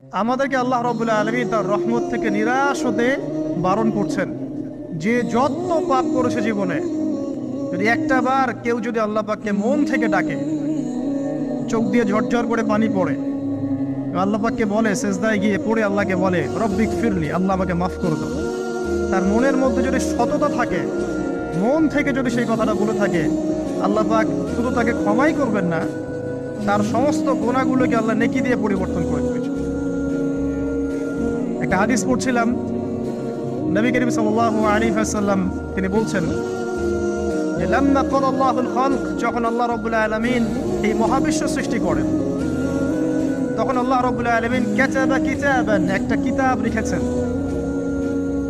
আমাদেরকে আল্লাহ রাব্বুল আলামিন তার রহমত থেকে নিরাশ হতে বারণ করছেন। যে যত পাপ করেছে জীবনে, যদি একটা বার কেউ যদি আল্লাহ পাককে মন থেকে ডাকে, চোখ দিয়ে ঝরঝর করে পানি পড়ে, আল্লাহ পাককে বলে, সেজদায় গিয়ে পড়ে আল্লাহকে বলে রব্বিক ফিরলি, আল্লাহ আমাকে মাফ করে দাও, তার মনের মধ্যে যদি সততা থাকে, মন থেকে যদি সেই কথাটা বলে থাকে, আল্লাহ পাক শুধু তাকে ক্ষমাই করবেন না, তার সমস্ত গুনাহগুলোকে আল্লাহ নেকি দিয়ে পরিবর্তন করে দিয়েছে। একটা হাদিস পড়ছিলাম, নবী করিম সাল্লাল্লাহু আলাইহি ওয়াসাল্লাম তিনি বলছেন যে লাম্মা ক্বাদাল্লাহুল খালক, যখন আল্লাহ রাব্বুল আলামিন এই মহাবিশ্ব সৃষ্টি করেন, তখন আল্লাহ রাব্বুল আলামিন কাতাবা কিতাবান, একটা কিতাব লিখেছেন।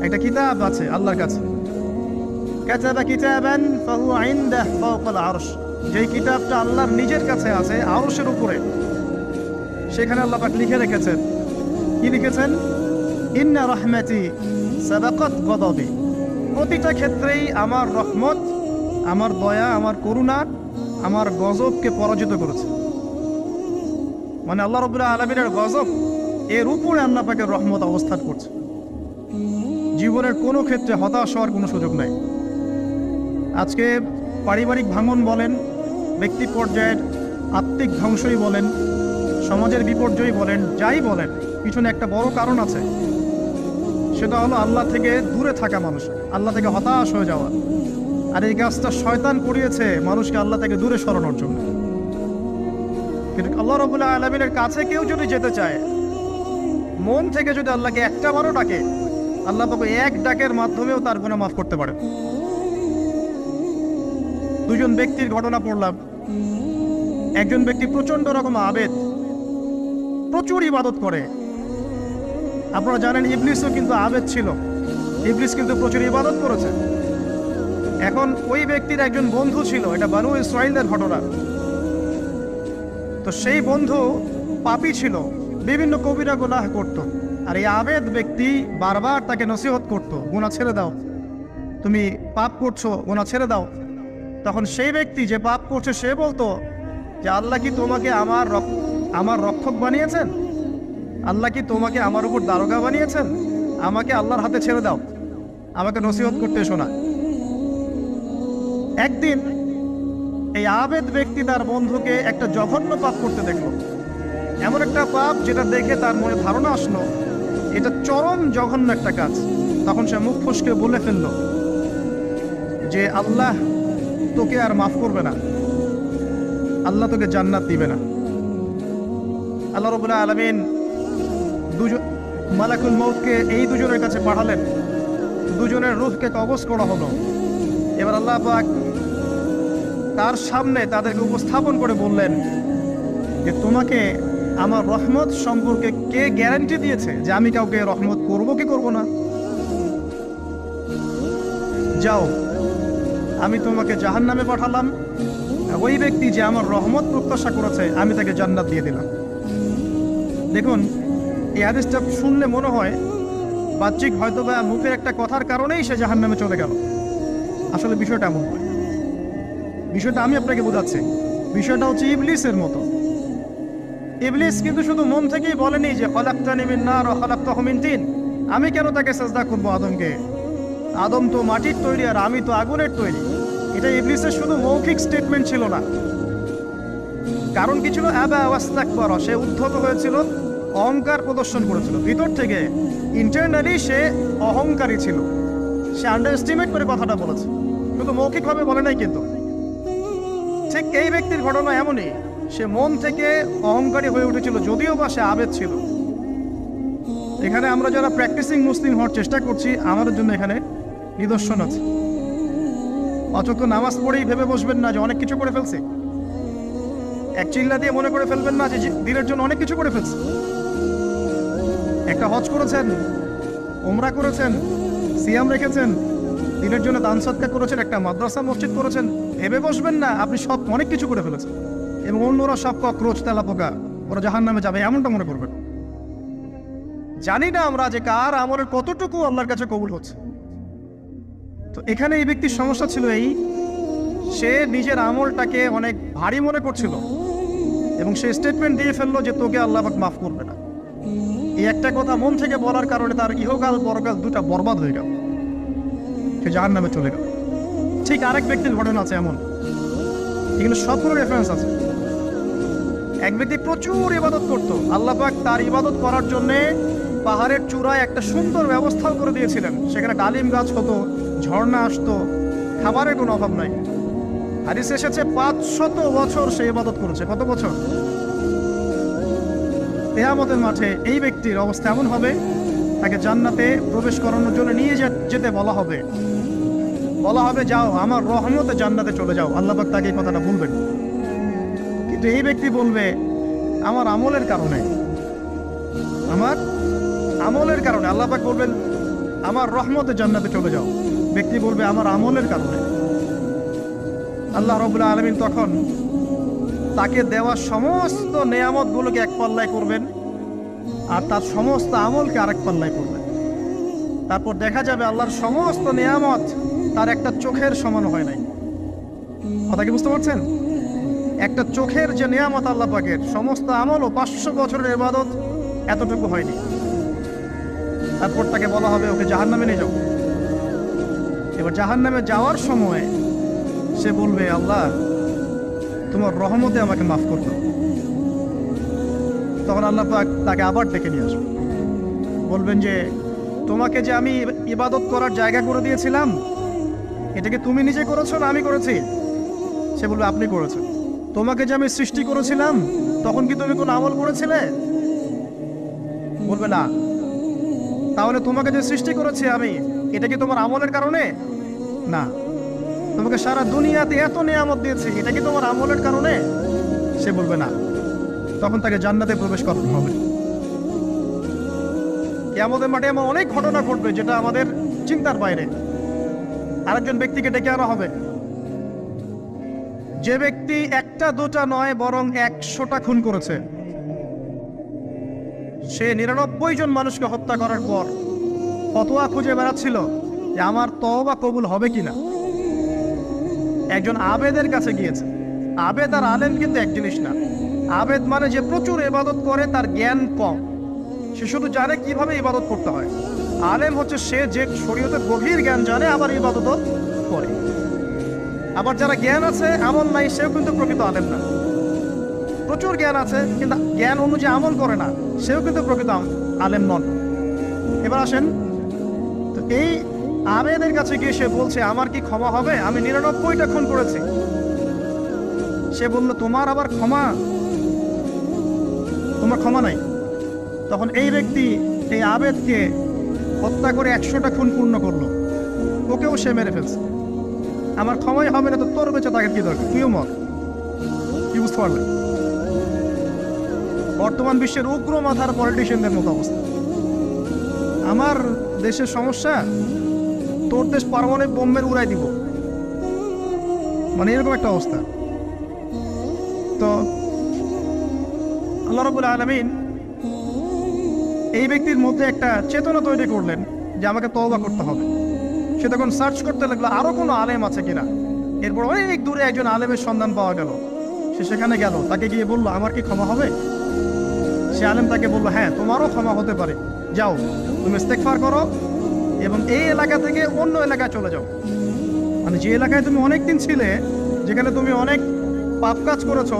একটা কিতাব আছে আল্লাহর কাছে, কাতাবা কিতাবান ফাহুয়া ইনদাহু ফাওকাল আরশ, যেই কিতাবটা আল্লাহর নিজের কাছে আছে আরশের উপরে, সেখানে আল্লাহ পাক লিখে রেখেছেন। কি লিখেছেন? ইন্না রাহমাতি সাবাকাত গদাবি, প্রতিটা ক্ষেত্রেই আমার রহমত, আমার দয়া, আমার করুণা আমার গজবকে পরাজিত করেছে। মানে আল্লাহ রাব্বুল আলামিনের গজব এর উপরে আল্লাহ পাকের রহমত অবস্থান করছে। জীবনের কোনো ক্ষেত্রে হতাশ হওয়ার কোনো সুযোগ নাই। আজকে পারিবারিক ভাঙন বলেন, ব্যক্তি পর্যায়ের আত্মিক ধ্বংসই বলেন, সমাজের বিপর্যয় বলেন, যাই বলেন, পিছনে একটা বড় কারণ আছে। সেটা হলো আল্লাহ থেকে দূরে থাকা মানুষ, আল্লাহ থেকে হতাশ হয়ে যাওয়া। আর এই কাজটা শয়তান করিয়েছে মানুষকে আল্লাহ থেকে দূরে সরানোর জন্য। কিন্তু আল্লাহ রাব্বুল আলামিনের কাছে কেউ যদি যেতে চায়, মন থেকে যদি আল্লাহকে একটা বারও ডাকে, আল্লাহ পাক এক ডাকের মাধ্যমেও তার গুনাহ মাফ করতে পারে। দুজন ব্যক্তির ঘটনা পড়লাম। একজন ব্যক্তি প্রচন্ড রকম আবেদ, প্রচুর ইবাদত করে। আপনারা জানেন ইবলিসও কিন্তু আবেদ ছিল, ইবলিস কিন্তু প্রচুর ইবাদত করেছে। এখন ওই ব্যক্তির একজন বন্ধু ছিল, এটা বানু ইসরাঈলের ঘটনা। তো সেই বন্ধু পাপী ছিল, বিভিন্ন কবিরা গুনাহ করত। আর এই আবেদ ব্যক্তি বারবার তাকে নসিহত করত, গুনাহ ছেড়ে দাও, তুমি পাপ করছো, গুনাহ ছেড়ে দাও। তখন সেই ব্যক্তি যে পাপ করছে সে বলতো যে আল্লাহ কি তোমাকে আমার রক্ষক বানিয়েছেন? আল্লাহ কি তোমাকে আমার উপর দারোগা বানিয়েছেন? আমাকে আল্লাহর হাতে ছেড়ে দাও, আমাকে নসিহত করতে শোনা। একদিন এই আবেদ ব্যক্তি তার বন্ধুকে একটা জঘন্য পাপ করতে দেখল। এমন একটা পাপ যেটা দেখে তার মনে ধারণা আসলো এটা চরম জঘন্য একটা কাজ। তখন সে মুখ ফসকে বলে ফেলল যে আল্লাহ তোকে আর মাফ করবে না, আল্লাহ তোকে জান্নাত দিবে না। আল্লাহ রাব্বুল আলামিন মালাকুল মউতকে এই দুজনের কাছে পাঠালেন, দুজনের রূহকে কবজ করা হলো। এবার আল্লাহ পাক তার সামনে তাদেরকে উপস্থাপন করে বললেন যে তোমাকে আমার রহমত সম্পর্কে কে গ্যারান্টি দিয়েছে যে আমি কাউকে রহমত করব কি করব না? যাও, আমি তোমাকে জাহান্নামে পাঠালাম, ওই ব্যক্তি যে আমার রহমত প্রত্যাশা করেছে আমি তাকে জান্নাত দিয়ে দিলাম। দেখুন, এই হাদিসটা শুনলে মনে হয় বাহ্যিক হয়তো বা মুখের একটা কথার কারণেই সে জাহান্নামে চলে গেল। আসলে বিষয়টা এমন নয়। বিষয়টা আমি আপনাকে বোঝাচ্ছি। বিষয়টা হচ্ছে ইবলিসের মতো। ইবলিস কিন্তু শুধু মন থেকেই বলেনি যে খলাকতানি মিন নার ওয়া খলাকতাহু মিন তিন, আমি কেন তাকে সিজদা করব আদমকে? আদম তো মাটির তৈরি আর আমি তো আগুনের তৈরি। এটা ইবলিসের শুধু মৌখিক স্টেটমেন্ট ছিল না, কারণ কি ছিল? আবা ওয়াস্তাকবারা, সে উদ্ধত হয়েছিল, অহংকার প্রদর্শন করেছিল। ভিতর থেকে ইন্টারনালি সে অহংকারী ছিল, সে আন্ডার এস্টিমেট করে কথাটা বলেছে, শুধু মৌখিকভাবে বলে নাই। কিন্তু ঠিক এই ব্যক্তির ঘটনা এমনই, সে মন থেকে অহংকারী হয়ে উঠেছিল, যদিও বা সে আবেদ ছিল। এখানে আমরা যারা প্র্যাকটিসিং মুসলিম হওয়ার চেষ্টা করছি, আমাদের জন্য এখানে নিদর্শন আছে। অথচ নামাজ পড়েই ভেবে বসবেন না যে অনেক কিছু করে ফেলছে, এক চিল্লা দিয়ে মনে করে ফেলবেন না যে দিনের জন্য অনেক কিছু করে ফেলছে। একটা হজ করেছেন, ওমরা করেছেন, সিয়াম রেখেছেন, দিনের জন্য দান সদকা করেছেন, একটা মাদ্রাসা মসজিদ করেছেন, ভেবে বসবেন না আপনি সব অনেক কিছু করে ফেলেছেন এবং অন্যরা সব ককরোচ তেলাপোকা, ওরা জাহান্নামে যাবে, এমনটা মনে করবেন। জানি না আমরা যে কার আমলের কতটুকু আল্লাহর কাছে কবুল হচ্ছে। তো এখানে এই ব্যক্তির সমস্যা ছিল এই, সে নিজের আমলটাকে অনেক ভারী মনে করছিল এবং সে স্টেটমেন্ট দিয়ে ফেললো যে তোকে আল্লাহ পাক মাফ করবে না। এই একটা কথা মন থেকে বলার কারণে তার ইহকাল পরকাল দুটা বরবাদ হয়ে গেল, সে জাহান্নামে চলে গেল। ঠিক আরেক ব্যক্তির ঘটনা আছে এমন, এগুলো সবগুলো রেফারেন্স আছে। এক ব্যক্তি প্রচুর ইবাদত করতো, আল্লাহ পাক তার ইবাদত করার জন্যে পাহাড়ের চূড়ায় একটা সুন্দর ব্যবস্থাও করে দিয়েছিলেন। সেখানে ডালিম গাছ হতো, ঝর্ণা আসতো, খাবারের কোনো অভাব নাই। হাদিসে এসেছে 500 বছর সে ইবাদত করেছে। কত বছর? কিয়ামতের মাঠে এই ব্যক্তির অবস্থা এমন হবে, তাকে জান্নাতে প্রবেশ করানোর জন্য নিয়ে যেতে বলা হবে, যাও আমার রহমতে জান্নাতে চলে যাও। আল্লাহ পাক তাকে এই কথাটা বলবেন, কিন্তু এই ব্যক্তি বলবে আমার আমলের কারণে, আল্লাহ পাক বলবেন আমার রহমতে জান্নাতে চলে যাও। ব্যক্তি বলবে আমার আমলের কারণে। আল্লাহ রাব্বুল আলামিন তখন তাকে দেওয়া সমস্ত নেয়ামতগুলোকে এক পাল্লায় করবেন, আর তার সমস্ত আমলকে আরেক পাল্লায় করবেন। তারপর দেখা যাবে আল্লাহর সমস্ত নেয়ামত তার একটা চোখের সমান হয় নাই। কথা কি বুঝতে পারছেন? একটা চোখের যে নেয়ামত আল্লাহ পাকের, সমস্ত আমল ও 500 বছরের ইবাদত এতটুকু হয়নি। তারপর তাকে বলা হবে ওকে জাহান্নামে নিয়ে যাও। এবার জাহান্নামে যাওয়ার সময় সে বলবে আল্লাহ তোমার রহমতে আমাকে মাফ করতে। তখন আল্লাহ পাক তাকে আবার ডেকে নিয়ে আসবে, বলবেন যে তোমাকে যে আমি ইবাদত করার জায়গা করে দিয়েছিলাম, এটাকে তুমি নিজে করেছো না আমি করেছি? সে বলবে আপনি করেছেন। তোমাকে যে আমি সৃষ্টি করেছিলাম তখন কি তুমি কোনো আমল করেছিলে? বলবে না। তাহলে তোমাকে যে সৃষ্টি করেছি আমি, এটা কি তোমার আমলের কারণে? না। তোমাকে সারা দুনিয়াতে এত নিয়ামত দিয়েছি, এটা কি তোমার আমলের কারণে? সে বলবে না। তখন তাকে জান্নাতে প্রবেশ করানো হবে। কিয়ামতের মাঠে এমন অনেক ঘটনা ঘটবে যেটা আমাদের চিন্তার বাইরে। আরেকজন ব্যক্তিকে ডেকে আনা হবে, যে ব্যক্তি একটা দুটা নয় বরং 100টা খুন করেছে। সে 99 জন মানুষকে হত্যা করার পর ফতোয়া খুঁজে বেড়াচ্ছিল যে আমার তওবা কবুল হবে কিনা। একজন আবেদের কাছে গিয়েছে। আবেদ আর আলেম কিন্তু এক জিনিস না। আবেদ মানে যে প্রচুর ইবাদত করে, তার জ্ঞান কম, সে শুধু জানে কিভাবে ইবাদত করতে হয়। আলেম হচ্ছে সে যে শরীয়তের গভীর জ্ঞান জানে, আবার ইবাদত করে। আবার যারা জ্ঞান আছে আমল নাই, সেও কিন্তু প্রকৃত আলেম না। প্রচুর জ্ঞান আছে কিন্তু জ্ঞান অনুযায়ী আমল করে না, সেও কিন্তু প্রকৃত আলেম নন। এবার আসেন, তো এই আবেদের কাছে গিয়ে সে বলছে আমার কি ক্ষমা হবে? আমি 99টা খুন করেছি। সে বলল তোমার আবার ক্ষমা? তোমার ক্ষমা নাই। তখন এই ব্যক্তি এই আবেদকে হত্যা করে 100টা খুন পূর্ণ করলো, ওকেও সে মেরে ফেলছে। আমার ক্ষমাই হবে না, তো তোর বেঁচে তাকে কি দরকার, তুইও মর। কি বুঝতে পারলেন? বর্তমান বিশ্বের উগ্র মাথার পলিটিশিয়ানদের মতো অবস্থা। আমার দেশের সমস্যা, তোর দেশ পারমাণবিক বোম্বের উড়াই দিব, মানে এরকম একটা অবস্থা। তো আল্লাহ রাব্বুল আলামিন এই ব্যক্তির মধ্যে একটা চেতনা তৈরি করলেন যে আমাকে তওবা করতে হবে। সে তখন সার্চ করতে লাগলো আরো কোনো আলেম আছে কিনা। এরপর অনেক দূরে একজন আলেমের সন্ধান পাওয়া গেল। সে সেখানে গেল, তাকে গিয়ে বলল আমার কি ক্ষমা হবে? সে আলেম তাকে বলল হ্যাঁ তোমারও ক্ষমা হতে পারে, যাও তুমি ইস্তেগফার করো এবং এই এলাকা থেকে অন্য এলাকায় চলে যাও। মানে যে এলাকায় তুমি অনেক দিন ছিলে, যেখানে তুমি অনেক পাপ কাজ করেছো,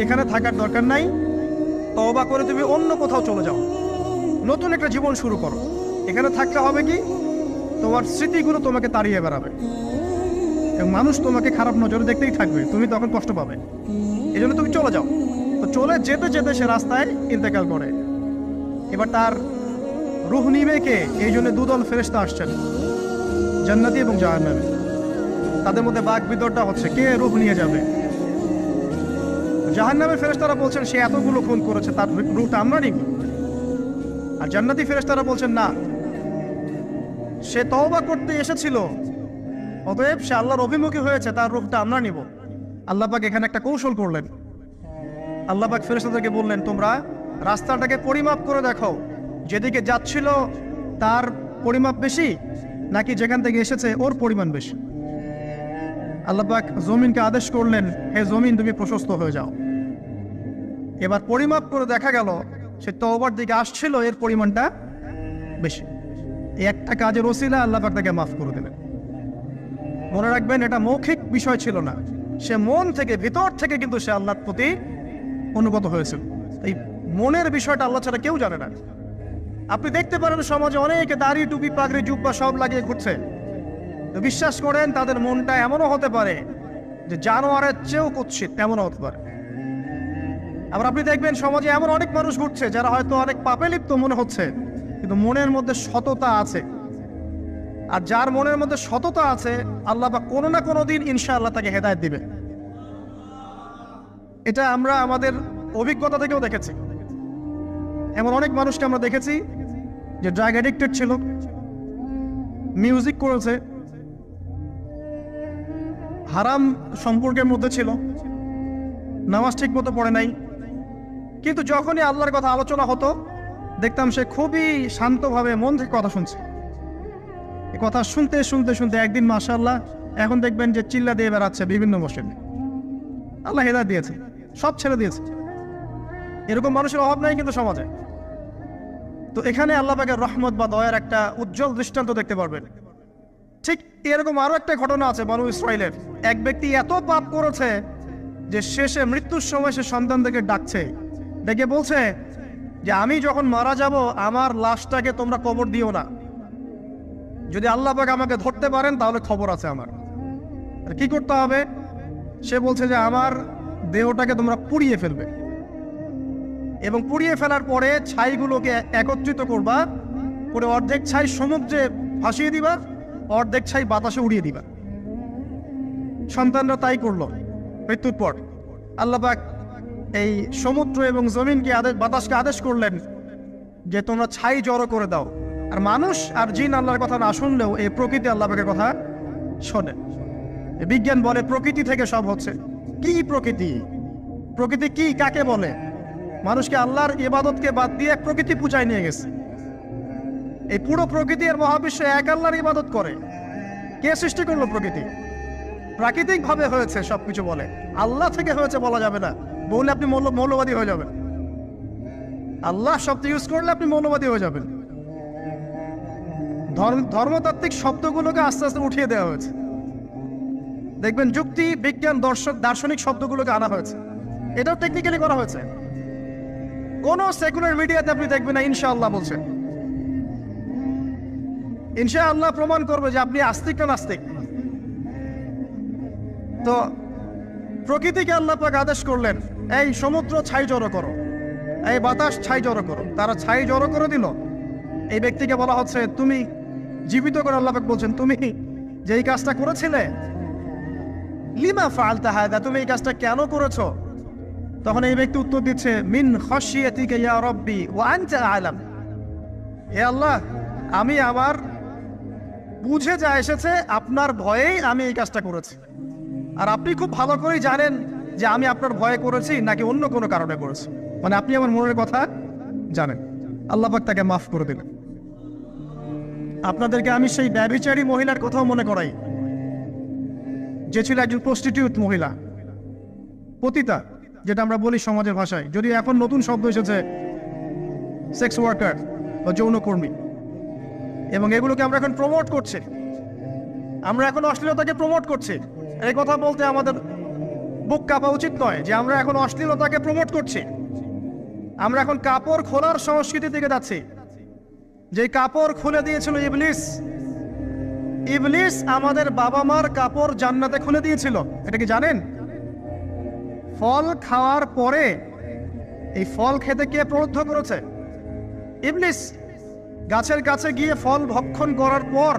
এখানে থাকার দরকার নাই। তওবা করে তুমি অন্য কোথাও চলে যাও, নতুন একটা জীবন শুরু করো। এখানে থাকতে হবে কি, তোমার স্মৃতিগুলো তোমাকে তাড়িয়ে বেড়াবে এবং মানুষ তোমাকে খারাপ নজরে দেখতেই থাকবে, তুমি তখন কষ্ট পাবে। এই জন্য তুমি চলে যাও। তো চলে যেতে যেতে সে রাস্তায় ইন্তেকাল করে। এবার তার রূহ নিবে কে? এই জন্য দুদল ফেরেশতা আসছেন, জান্নাতি এবং জাহান্নামী। তাদের মধ্যে বাক বিতরটা হচ্ছে কে রূহ নিয়ে যাবে। জাহান্নামের ফেরেশতারা বলছেন সে এতগুলো খুন করেছে, তার রূহটা আমরা নিব। আর জান্নাতি ফেরেশতারা বলছেন না, সে তওবা করতে এসেছিল, অতএব সে আল্লাহর অভিমুখী হয়েছে, তার রূহটা আমরা নিব। আল্লাহ পাক এখানে একটা কৌশল করলেন। আল্লাহ পাক ফেরেশতাদেরকে বললেন তোমরা রাস্তাটাকে পরিমাপ করে দেখো, যেদিকে যাচ্ছিল তার পরিমাপ বেশি নাকি যেখান থেকে এসেছে ওর পরিমাণ বেশি। আল্লাহ পাক জমিনকে আদেশ করলেন হে জমিন তুমি প্রশস্ত হয়ে যাও। এবার পরিমাপ করে দেখা গেল সে তওবার দিকে আসছিল এর পরিমাণটা বেশি। এই একটা কাজের ওসিলা আল্লাহ পাক তাকে মাফ করে দিলেন। মনে রাখবেন, এটা মৌখিক বিষয় ছিল না, সে মন থেকে, ভিতর থেকে কিন্তু সে আল্লাহর প্রতি অনুগত হয়েছিল। এই মনের বিষয়টা আল্লাহ ছাড়া কেউ জানে না। আপনি দেখতে পারেন সমাজে অনেকে দাড়ি, টুপি, পাগড়ি, জুব্বা সব লাগিয়ে ঘুরছে, তো বিশ্বাস করেন তাদের মনটা এমনও হতে পারে যে জানোয়ারের চেয়েও কুৎসিত, এমনও হতে পারে। আবার আপনি দেখবেন সমাজে এমন অনেক মানুষ ঘুরছে যারা হয়তো অনেক পাপে লিপ্ত মনে হচ্ছে, কিন্তু মনের মধ্যে সততা আছে। আর যার মনের মধ্যে সততা আছে, আল্লাহ পাক কোনো না কোনো দিন ইনশাআল্লাহ তাকে হেদায়েত দিবে। এটা আমরা আমাদের অভিজ্ঞতা থেকেও দেখেছি। এমন অনেক মানুষকে আমরা দেখেছি যে ড্রাগ অ্যাডিক্টেড ছিল, মিউজিক করেছে, হারাম সম্পর্কের মধ্যে ছিল, নামাজ ঠিক মতো পড়ে নাই, কিন্তু যখনই আল্লাহর কথা আলোচনা হতো দেখতাম সে খুবই শান্তভাবে মন থেকে কথা শুনছে। এই কথা শুনতে শুনতে শুনতে একদিন মাশাআল্লাহ এখন দেখবেন যে চিল্লা দিয়ে বেড়াচ্ছে বিভিন্ন মসজিদে। আল্লাহ হেদায়েত দিয়েছে, সব ছেড়ে দিয়েছে। এরকম মানুষের অভাব নাই কিন্তু সমাজে। তো এখানে আল্লাহ পাকের রহমত বা দয়ার একটা উজ্জ্বল দৃষ্টান্ত দেখতে পারবেন। ঠিক এরকম আরো একটা ঘটনা আছে বনু ইসরাইলের। এক ব্যক্তি এত পাপ করেছে যে শেষে মৃত্যুর সময় সে সন্তানদেরকে ডাকছে, ডেকে বলছে যে আমি যখন মারা যাব আমার লাশটাকে তোমরা কবর দিও না, যদি আল্লাহ পাক আমাকে ধরতে পারেন তাহলে খবর আছে আমার। আর কি করতে হবে? সে বলছে যে আমার দেহটাকে তোমরা পুড়িয়ে ফেলবে, এবং পুড়িয়ে ফেলার পরে ছাইগুলোকে একত্রিত করবা, করে অর্ধেক ছাই সমুদ্রে ভাসিয়ে দিবা, অর্ধেক ছাই বাতাসে উড়িয়ে দিবা। সন্তানরা তাই করলো। মৃত্যুর পর আল্লাহ পাক এই সমুদ্র এবং জমিনকে বাতাসকে আদেশ করলেন যে তোমরা ছাই জড়ো করে দাও। আর মানুষ আর জিন আল্লাহর কথা না শুনলেও এই প্রকৃতি আল্লাহ পাকের কথা শোনে। বিজ্ঞান বলে প্রকৃতি থেকে সব হচ্ছে। কি প্রকৃতি? প্রকৃতি কি, কাকে বলে? মানুষকে আল্লাহর ইবাদতকে বাদ দিয়ে প্রকৃতি পূজায় নিয়ে গেছে। এই পুরো প্রকৃতি আর মহাবিশ্ব এক আল্লাহর ইবাদত করে। কে সৃষ্টি করলো প্রকৃতি? প্রাকৃতিক ভাবে হয়েছে সবকিছু বলে, আল্লাহ থেকে হয়েছে বলা যাবে না, বললে আপনি মৌলবাদী হয়ে যাবেন। আল্লাহ শব্দ ইউজ করলে আপনি মৌলবাদী হয়ে যাবেন। ধর্মতাত্ত্বিক শব্দগুলোকে আস্তে আস্তে উঠিয়ে দেওয়া হয়েছে। দেখবেন যুক্তি, বিজ্ঞান, দার্শনিক শব্দগুলোকে আনা হয়েছে। এটাও টেকনিক্যালি করা হয়েছে। কোন সেকুলার মিডিয়াতে আপনি দেখবেন না ইনশাআল্লাহ বলছে। ইনশাআল্লাহ প্রমাণ করবে যে আপনি আস্তিক না নাস্তিক। তো প্রকৃতিকে আল্লাহ পাক আদেশ করলেন, এই সমুদ্র ছাই জড়ো করো, এই বাতাস ছাই জড়ো করো। তারা ছাই জড়ো করে দিল। এই ব্যক্তিকে বলা হচ্ছে তুমি জীবিত করে আল্লাহ পাক বলছেন তুমি যে এই কাজটা করেছিলে, লিমা ফাআলতা হাদা, তুমি এই কাজটা কেন করেছো? তখন এই ব্যক্তি উত্তর দিচ্ছে, মিন খাশিয়াতিকা ইয়া রাব্বি ওয়া আনতা আ'লাম। হে আল্লাহ, আমি আমার বুঝে যা এসেছে আপনার ভয়েই আমি এই কাজটা করেছি, আর আপনি খুব ভালো করেই জানেন যে আমি আপনার ভয়ে করেছি নাকি অন্য কোনো কারণে করেছি। মানে আপনি আমার মনের কথা জানেন। আল্লাহ পাক তাকে মাফ করে দিলেন। আপনাদেরকে আমি সেই ব্যভিচারী মহিলার কথাও মনে করাই, যে ছিল একজন প্রস্টিটিউট মহিলা, পতিতা, যেটা আমরা বলি সমাজের ভাষায়, যদি এখন নতুন শব্দ এসেছে সেক্স ওয়ার্কার বা যৌনকর্মী, এবং এগুলোকে আমরা এখন প্রমোট করছি। আমরা এখন অশ্লীলতাকে প্রমোট করছি। এই কথা বলতে আমাদের বুক কাঁপা উচিত নয় যে আমরা এখন অশ্লীলতাকে প্রমোট করছি। আমরা এখন কাপড় খোলার সংস্কৃতি দিকে যাচ্ছি। যে কাপড় খুলে দিয়েছিল ইবলিস। ইবলিস আমাদের বাবা মার কাপড় জান্নাতে খুলে দিয়েছিল, এটা কি জানেন? ফল খাওয়ার পরে এই ফল খেতে কে প্রলুব্ধ করেছে? ইবলিস। গাছের কাছে গিয়ে ফল ভক্ষণ করার পর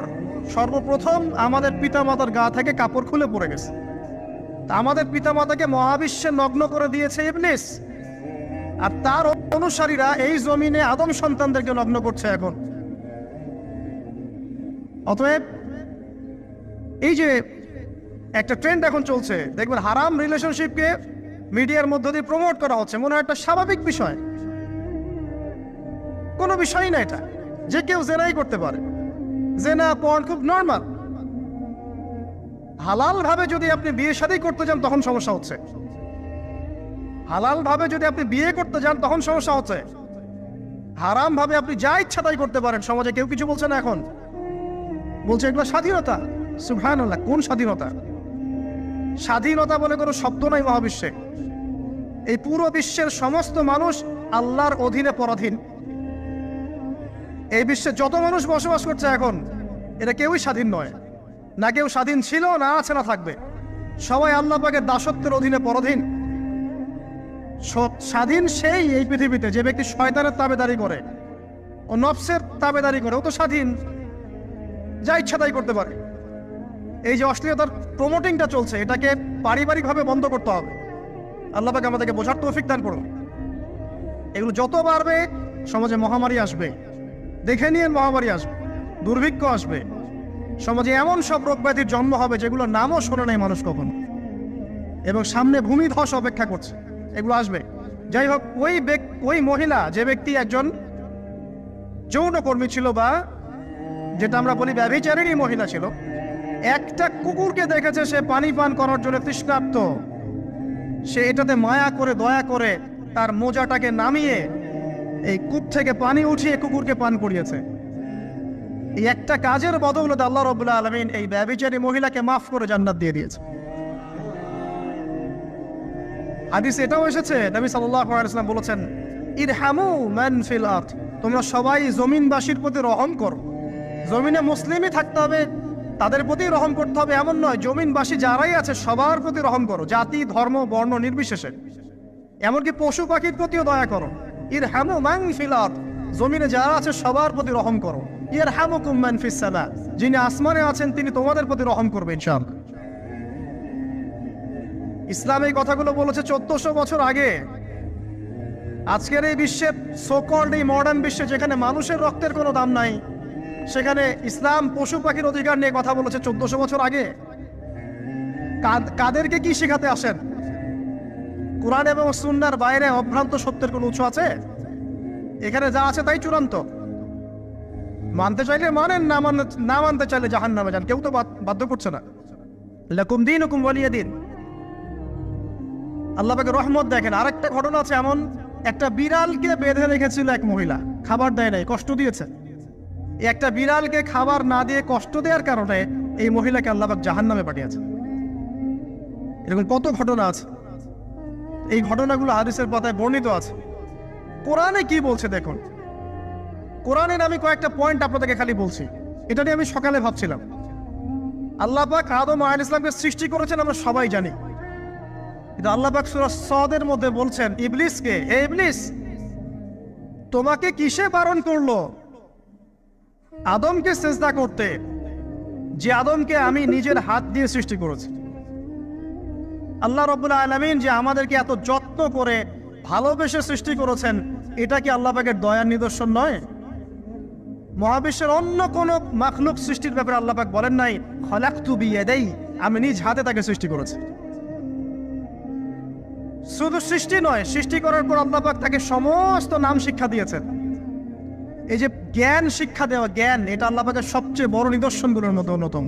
সর্বপ্রথম আমাদের পিতামাতার গা থেকে কাপড় খুলে পড়ে গেছে। তা আমাদের পিতামাতাকে মহাবিশ্বে নগ্ন করে দিয়েছে ইবলিস, আর তার অনুসারীরা এই জমিনে আদম সন্তানদেরকে নগ্ন করছে এখন। অতএব এই যে একটা ট্রেন্ড এখন চলছে, দেখবেন হারাম রিলেশনশিপকে মিডিয়ার মধ্য দিয়ে প্রমোট করা হচ্ছে, মনে হয় একটা স্বাভাবিক বিষয়। কোনো বিষয়ই না এটা, যে কেউ জেনাই করতে পারে। জেনা, পর্ন খুব নর্মাল। হালাল ভাবে যদি আপনি বিয়ে শাদী করতে যান তখন সমস্যা হচ্ছে। হালাল ভাবে যদি আপনি বিয়ে করতে যান তখন সমস্যা হচ্ছে। হারাম ভাবে আপনি যা ইচ্ছা তাই করতে পারেন, সমাজে কেউ কিছু বলছে না। এখন বলছে এগুলো স্বাধীনতা। সুবহানাল্লাহ, কোন স্বাধীনতা? স্বাধীনতা বলে কোনো শব্দ নাই মহাবিশ্বে। এই পুরো বিশ্বের সমস্ত মানুষ আল্লাহর অধীনে পরাধীন। এই বিশ্বে যত মানুষ বসবাস করছে এখন, এটা কেউই স্বাধীন নয়। না কেউ স্বাধীন ছিল, না আছে, না থাকবে। সবাই আল্লাহ পাকের দাসত্বের অধীনে পরাধীন। স্বাধীন সেই এই পৃথিবীতে যে ব্যক্তি শয়তানের তাবেদারি করে, ও নফসের তাবেদারি করে, ও তো স্বাধীন, যা ইচ্ছা তাই করতে পারে। এই যে অশ্লীলতার প্রমোটিংটা চলছে, এটাকে পারিবারিকভাবে বন্ধ করতে হবে। আল্লাহ পাক আমাদেরকে বোঝার তৌফিক দান করুন। এগুলো যত বাড়বে সমাজে মহামারী আসবে। দেখে নিয়ে মহামারী আসবে, দুর্ভিক্ষ আসবে, সমাজে এমন সব রোগ ব্যাধির জন্ম হবে যেগুলোর নামও শোনে নাই মানুষ কখনো, এবং সামনে ভূমিধস অপেক্ষা করছে। এগুলো আসবে। যাই হোক, ওই মহিলা, যে ব্যক্তি একজন যৌনকর্মী ছিল, বা যেটা আমরা বলি ব্যভিচারিণী মহিলা ছিল, একটা কুকুরকে দেখেছে সে পানি পান করার জন্য তৃষ্ণার্ত। সে এটাতে মায়া করে, দয়া করে তার মোজাটাকে নামিয়ে এই কূপ থেকে পানি উঠিয়ে কুকুরকে পান করিয়েছে। এই একটা কাজের বদৌলতে আল্লাহ রাব্বুল আলামিন এই ব্যভিচারী মহিলাকে মাফ করে জান্নাত দিয়ে দিয়েছে। হাদিসে এটাও এসেছে, নবী সাল্লাল্লাহু আলাইহি ওয়াসাল্লাম বলেছেন, ইরহামু মান ফিল আরদ, তোমরা সবাই জমিনবাসীর প্রতি রহম করো। জমিনে মুসলিমই থাকতে হবে, তাদের প্রতি রহম করতে হবে এমন নয়, জমিনবাসী যারাই আছে সবার প্রতি রহম করো, জাতি ধর্ম বর্ণ নির্বিশেষে। এমনকি পশু পাখির প্রতিও দয়া করো। ইরহামু মান ফিল আরদ, জমিনে যারা আছে সবার প্রতি রহম করো। ইয়ারহামুকুম মান ফিস সামা, যিনি আসমানে আছেন তিনি তোমাদের প্রতি রহম করবেন ইনশাআল্লাহ। ইসলাম এই কথাগুলো বলেছে 1400 বছর আগে। আজকের এই বিশ্বের সোকল্ড এই মডার্ন বিশ্বে, যেখানে মানুষের রক্তের কোনো দাম নাই, সেখানে ইসলাম পশু পাখির অধিকার নিয়ে কথা বলেছে 1400 বছর আগে। কাদেরকে কি শেখাতে আসেন? কোরআন এবং সুন্নাহর বাইরে অভ্রান্ত সত্যের কোনো উৎস আছে? এখানে যা আছে তাই চূড়ান্ত। মানতে চাইলে মানেন, না মানতে চাইলে জাহান্নামে যান, কেউ তো বাধ্য করছে না। লাকুম দীনুকুম ওয়ালিয়া দিন। আল্লাহ পাকের রহমত দেখেন। আরেকটা ঘটনা আছে, এমন একটা বিড়ালকে বেঁধে রেখেছিল এক মহিলা, খাবার দেয় নাই, কষ্ট দিয়েছে। একটা বিড়ালকে খাবার না দিয়ে কষ্ট দেওয়ার কারণে এই মহিলাকে আল্লাহ পাক জাহান্নামে পাঠিয়েছে। এরকম কত ঘটনা আছে। এই ঘটনাগুলো হাদিসের পাতায় বর্ণিত আছে। কোরআনে কি বলছে দেখুন। কোরআনের আমি কয়েকটা পয়েন্ট আপনাদেরকে খালি বলছি, এটা নিয়ে আমি সকালে ভাবছিলাম। আল্লাহ পাক আদম আলাইহিস সালামকে সৃষ্টি করেছেন আমরা সবাই জানি, কিন্তু আল্লাহ পাক সূরা সাদের মধ্যে বলছেন ইবলিসকে, হে ইবলিস, তোমাকে কিসে বারণ করলো আদমকে সিজদা করতে, যে আদমকে আমি নিজের হাত দিয়ে সৃষ্টি করেছি। আল্লাহ রাব্বুল আলামিন যে আমাদেরকে এত যত্ন করে ভালোবেসে সৃষ্টি করেছেন, এটা কি আল্লাহ পাকের দয়ার নিদর্শন নয়? মহাবিশ্বের অন্য কোন মাখলুক সৃষ্টির ব্যাপারে আল্লাহ পাক বলেন নাই খলাকতু বিয়াদাই, আমি নিজ হাতে তাকে সৃষ্টি করেছি। শুধু সৃষ্টি নয়, সৃষ্টি করার পর আল্লাহ পাক তাকে সমস্ত নাম শিক্ষা দিয়েছেন। এই যে জ্ঞান শিক্ষা দেওয়া, জ্ঞান, এটা আল্লাহ পাকের সবচেয়ে বড় নিদর্শনগুলোর মধ্যে অন্যতম।